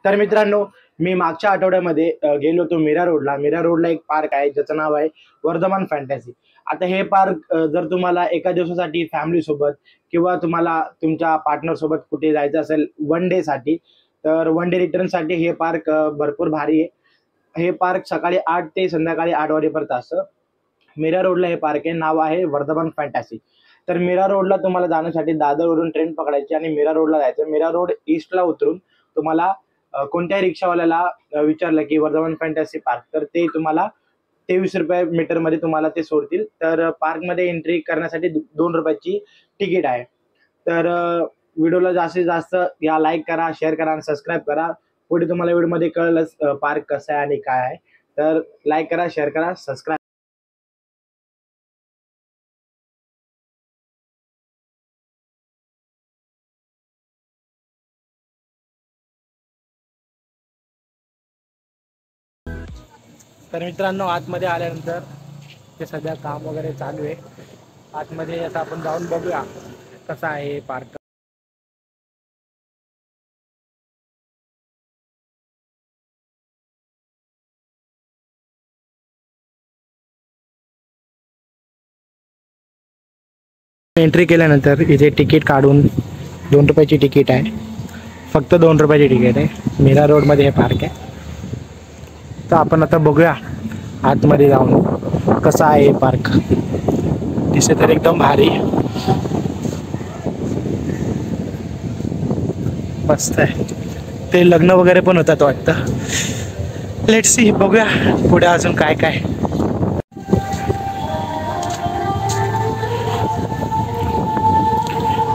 तर मित्रांनो, मी मागच्या आठवड्यामध्ये गेलो होतो मीरा रोडला. मीरा रोडला एक पार्क आहे ज्याचं नाव आहे वर्धमान फॅन्टसी. आता हे पार्क जर तुम्हाला एका दिवसासाठी फॅमिलीसोबत किंवा तुम्हाला तुमच्या पार्टनरसोबत कुठे जायचं असेल वन डेसाठी, तर वन डे रिटर्नसाठी हे पार्क भरपूर भारी आहे. हे पार्क सकाळी 8 ते संध्याकाळी 8 वाजेपर्यंत असतं. मीरा रोडला हे पार्क आहे. नाव आहे वर्धमान फॅन्टसी. तर मीरा रोडला तुम्हाला जाण्यासाठी दादरवरून ट्रेन पकडायची आणि मीरा रोडला जायचं. मीरा रोड ईस्टला उतरून तुम्हाला कोणत्याही रिक्षावाल्याला विचारलं की वर्धमान फॅन्टसी पार्क, तर ते तुम्हाला ₹23 मीटरमध्ये तुम्हाला ते सोडतील. तर पार्कमध्ये एंट्री करण्यासाठी ₹2ची तिकीट आहे. तर व्हिडिओला जास्तीत जास्त या लाईक करा, शेअर करा आणि सबस्क्राईब करा. पुढे तुम्हाला व्हिडिओमध्ये कळेलच पार्क कसं आहे आणि काय आहे. तर लाईक करा, शेअर करा, सबस्क्राईब. तर मित्रांनो, आतमध्ये आल्यानंतर ते सध्या काम वगैरे चालू आहे. आतमध्ये आता आपण जाऊन बघूया कसा आहे पार्क. एंट्री केल्यानंतर इथे तिकीट काढून ₹2ची तिकीट आहे. फक्त ₹2ची तिकीट आहे. मीरा रोडमध्ये हे पार्क आहे. तर आपण आता बघूया आतमध्ये जाऊन कसा आहे पार्क. दिसते तर एकदम भारी मस्त आहे. ते लग्न वगैरे पण होतात वाटतं. लेट्स सी, बघूया पुढे अजून काय काय.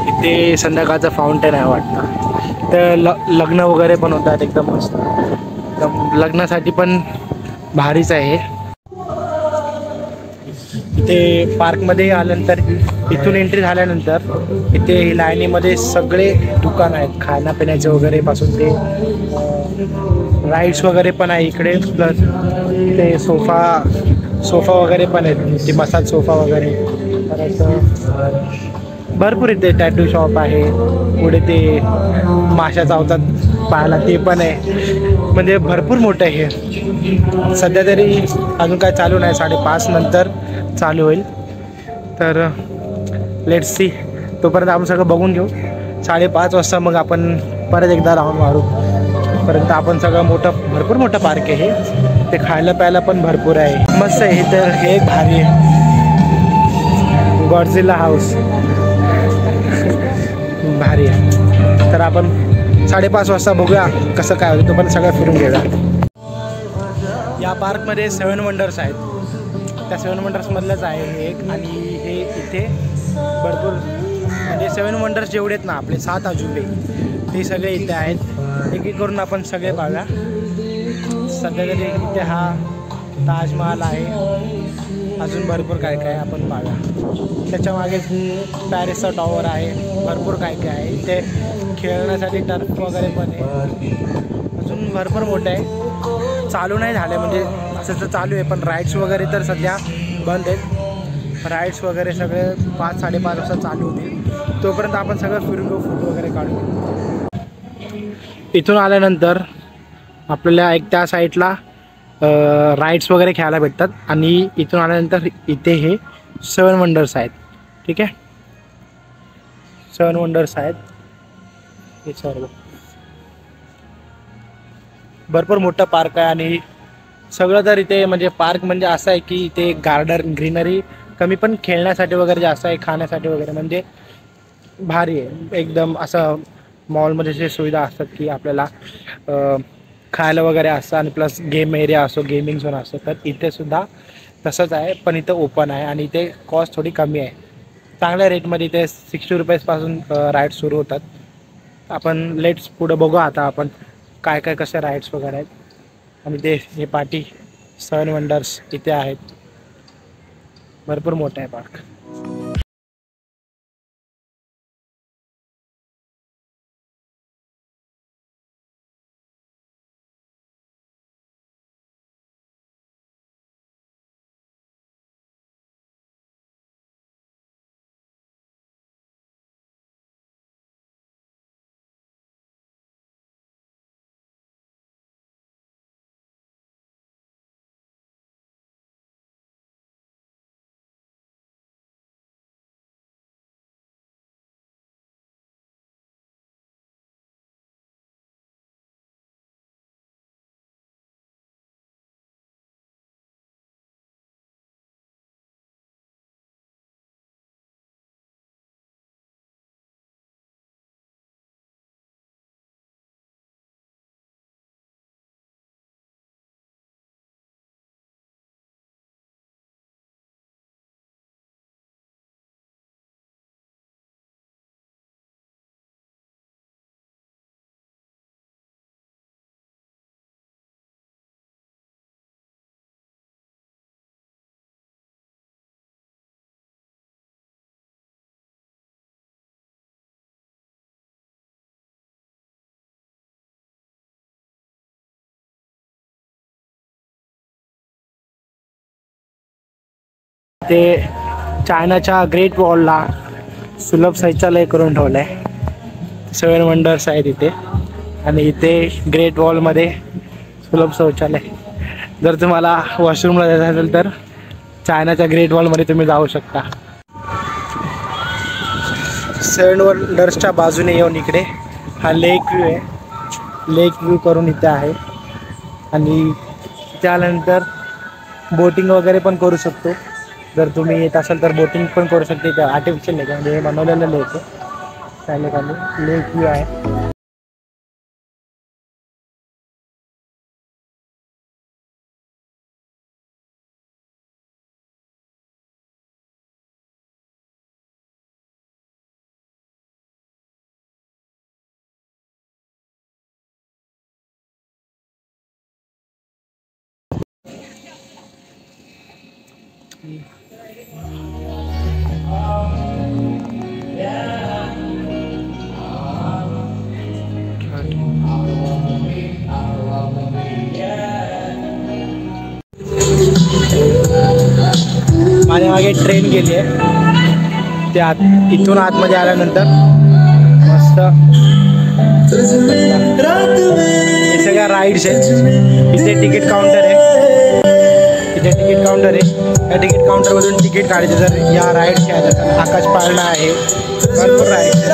इथे संध्याकाळचं फाउंटेन आहे वाटतं. तर लग्न वगैरे पण होतात एकदम मस्त. एकदम लग्नासाठी पण भारीच आहे. इथे पार्कमध्ये आल्यानंतर इथून एंट्री झाल्यानंतर इथे लाईनीमध्ये सगळे दुकान आहेत खाण्यापिण्याचे वगैरे पासून ते राईड्स वगैरे पण आहे इकडे. प्लस ते सोफा वगैरे पण आहेत, ते मसाज सोफा वगैरे. परत भरपूर इथे टॅटू शॉप आहे. पुढे ते माशा चावतात पाहायला ते पण आहे. म्हणजे भरपूर मोठं आहे हे. सध्या तरी अजून काय चालू नाही, 5:30 नंतर चालू होईल. तर लेट्स सी, तोपर्यंत आपण सगळं बघून घेऊ. 5:30 वाजता मग आपण परत एकदा राऊंड मारू. पर्यंत आपण सगळं भरपूर मोठं पार्क आहे हे. ते खायला प्यायला पण भरपूर आहे, मस्त आहे. तर हे एक भारी आहे, गॉडझिला हाऊस भारी आहे. तर आपण 5:30 वाजता बघूया कसं काय होतं. तोपर्यंत सगळं फिरून घेऊया. या पार्कमध्ये 7 वंडर्स आहेत. त्या 7 वंडर्समधलंच आहे हे एक. आणि हे इथे भरपूर म्हणजे 7 वंडर्स जेवढे आहेत ना आपले 7 अजूबे, ते सगळे इथे आहेत. एक एक करून आपण सगळे पाहूया. सध्या तरी इथे हा ताजमहाल आहे. अजून भरपूर काय काय आपण पाहूया. त्याच्या मागे पॅरिसचा टॉवर आहे. भरपूर काय काय आहे इथे. खेळण्यासाठी टर्फ वगैरे पण आहे. अजून भरपूर मोठं आहे. चालू नाही झालं म्हणजे असं तर चालू आहे, पण राईड्स वगैरे तर सध्या बंद आहेत. राईड्स वगैरे सगळे 5-5:30 वाजता चालू होतील. तोपर्यंत आपण सगळं फिरून घेऊ, फोटो वगैरे काढू. इथून आल्यानंतर आपल्याला एक त्या साईडला राईड्स वगैरे खेळायला भेटतात. आणि इथून आल्यानंतर इथे हे 7 वंडर्स आहेत. ठीक आहे, 7 वंडर्स आहेत हे सर्व. भरपूर मोठा पार्क आहे. आणि सगळं तर इथे म्हणजे पार्क म्हणजे असं आहे की इथे गार्डन ग्रीनरी कमी, पण खेळण्यासाठी वगैरे जास्त आहे, खाण्यासाठी वगैरे म्हणजे भारी आहे एकदम. असं मॉलमध्ये जे सुविधा असतात की आपल्याला खायला वगैरे असतं आणि प्लस गेम एरिया असो, गेमिंग झोन असतो, तर इथे सुद्धा तसंच आहे. पण इथं ओपन आहे आणि इथे कॉस्ट थोडी कमी आहे. चांगल्या रेटमध्ये इथे ₹60 राईड्स सुरू होतात. आपण लेट्स पुढं बघू आता आपण काय काय कसे राईड्स वगैरे आहेत. आणि ते हे पार्टी 7 वंडर्स इथे आहेत. भरपूर मोठं आहे पार्क. ते चायनाच्या ग्रेट वॉलला सुलभ शौचालय करून ठेवलं आहे. 7 वंडर्स आहेत इथे आणि इथे ग्रेट वॉलमध्ये सुलभ शौचालय. जर तुम्हाला वॉशरूमला जायचं असेल तर चायनाच्या ग्रेट वॉलमध्ये तुम्ही जाऊ शकता. 7 वंडर्सच्या बाजूने येऊन इकडे हा लेक व्ह्यू आहे. लेक व्ह्यू करून इथे आहे आणि त्यानंतर बोटिंग वगैरे पण करू शकतो. जर तुम्ही येत असाल तर बोटिंग पण करू शकते. इथे आर्टिफिशियल लेक म्हणजे हे बनवलेलं लेक आहे. त्या लेकाने लेक व्ह्यू आहे. माझ्या मागे ट्रेन गेली आहे. ते इथून आतमध्ये आल्यानंतर मस्त हे सगळ्या राईड्स आहेत. इथे तिकीट काउंटर आहे. इथे तिकीट काउंटर आहे. या तिकीट काउंटरमधून तिकीट काढायचे. जर या राईड्स घ्यायचं तर आकाश पाळणा आहे. भरपूर राईड एक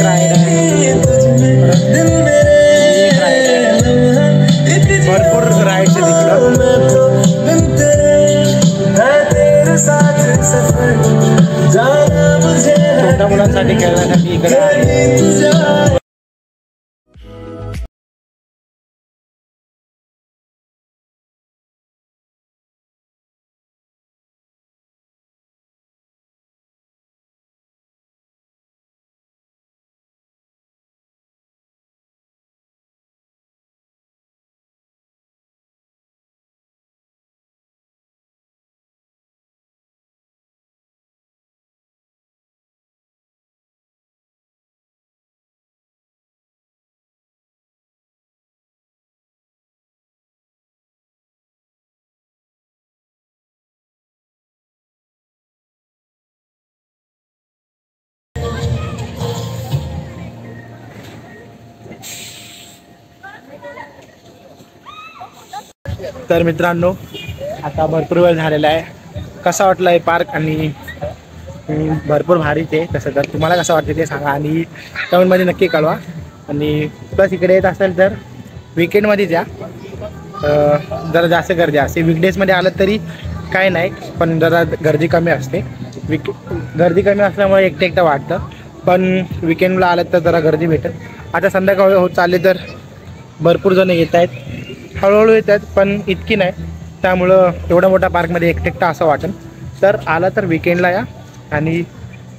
राईड आहे. एक राईड आहे. भरपूर राईड्स आहे तिकडं. छोट्या मुलांसाठी खेळण्यासाठी इकडे आहे. तर मित्रांनो आता भरपूर वेळ झालेला आहे. कसा वाटला आहे पार्क आणि भरपूर भारीच आहे. तसं तर तुम्हाला कसं वाटते ते सांगा आणि कमेंटमध्ये नक्की कळवा. आणि प्लस इकडे येत असेल तर विकेंडमध्येच या. जरा जास्त गर्दी असते. वीकडेजमध्ये आलं तरी काय नाही पण जरा गर्दी कमी असते. गर्दी कमी असल्यामुळे एकटं वाटतं. पण विकेंडला आलं तर जरा गर्दी भेटेल. आता संध्याकाळ होत चालले तर भरपूर जण येत आहेत. हळूहळू येतात पण इतकी नाही. त्यामुळं एवढ्या मोठ्या पार्कमध्ये एकटं असं वाटेल. तर आला तर विकेंडला या आणि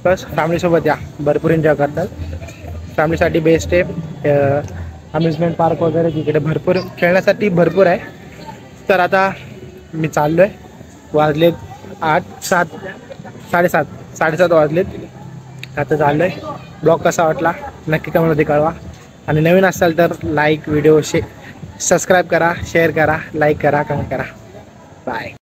प्लस फॅमिलीसोबत या. भरपूर एन्जॉय करतात. फॅमिलीसाठी बेस्ट आहे. अम्युजमेंट पार्क वगैरे तिकडे भरपूर खेळण्यासाठी भरपूर आहे. तर आता मी चाललो आहे. वाजलेत 7:30 वाजलेत. आता चाललो आहे. ब्लॉग कसा वाटला नक्की कमेंटमध्ये कळवा. आणि नवीन असाल तर लाईक व्हिडिओ सबस्क्राईब करा, शेअर करा, लाईक करा, कमेंट करा. बाय.